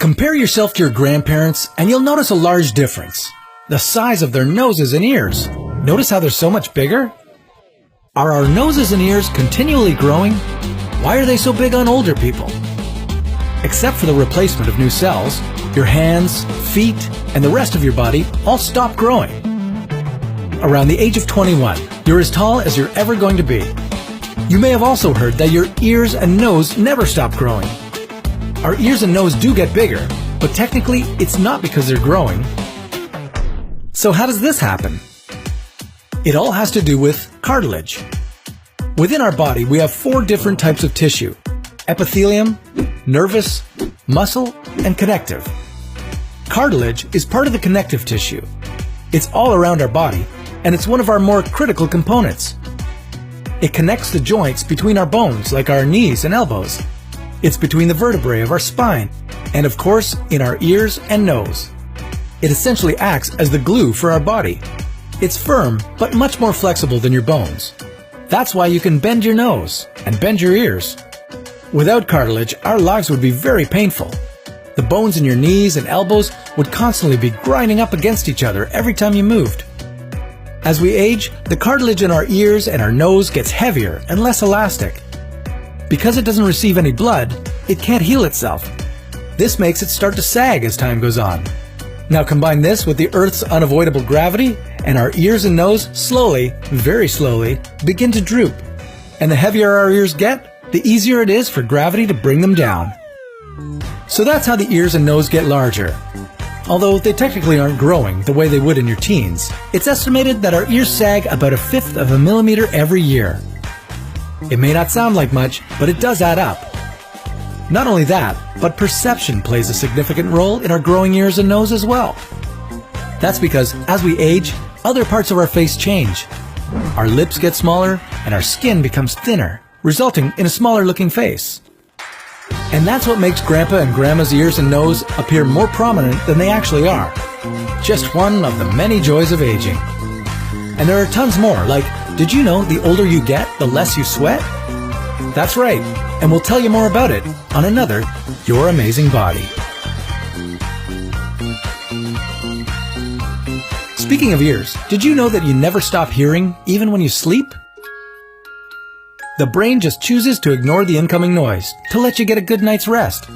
Compare yourself to your grandparents and you'll notice a large difference. The size of their noses and ears. Notice how they're so much bigger? Are our noses and ears continually growing? Why are they so big on older people? Except for the replacement of new cells, your hands, feet, and the rest of your body all stop growing. Around the age of 21, you're as tall as you're ever going to be. You may have also heard that your ears and nose never stop growing. Our ears and nose do get bigger, but technically it's not because they're growing. So how does this happen? It all has to do with cartilage. Within our body, we have 4 different types of tissue: epithelium, nervous, muscle, and connective. Cartilage is part of the connective tissue. It's all around our body, and it's one of our more critical components. It connects the joints between our bones, like our knees and elbows. It's between the vertebrae of our spine, and of course, in our ears and nose. It essentially acts as the glue for our body. It's firm, but much more flexible than your bones. That's why you can bend your nose and bend your ears. Without cartilage, our lives would be very painful. The bones in your knees and elbows would constantly be grinding up against each other every time you moved. As we age, the cartilage in our ears and our nose gets heavier and less elastic. Because it doesn't receive any blood, it can't heal itself. This makes it start to sag as time goes on. Now combine this with the Earth's unavoidable gravity, and our ears and nose slowly, very slowly, begin to droop. And the heavier our ears get, the easier it is for gravity to bring them down. So that's how the ears and nose get larger. Although they technically aren't growing the way they would in your teens, it's estimated that our ears sag about 1/5 of a millimeter every year. It may not sound like much, but it does add up. Not only that, but perception plays a significant role in our growing ears and nose as well. That's because as we age, other parts of our face change. Our lips get smaller and our skin becomes thinner, resulting in a smaller looking face. And that's what makes Grandpa and Grandma's ears and nose appear more prominent than they actually are. Just one of the many joys of aging. And there are tons more, like, did you know the older you get, the less you sweat? That's right, and we'll tell you more about it on another Your Amazing Body. Speaking of ears, did you know that you never stop hearing, even when you sleep? The brain just chooses to ignore the incoming noise to let you get a good night's rest.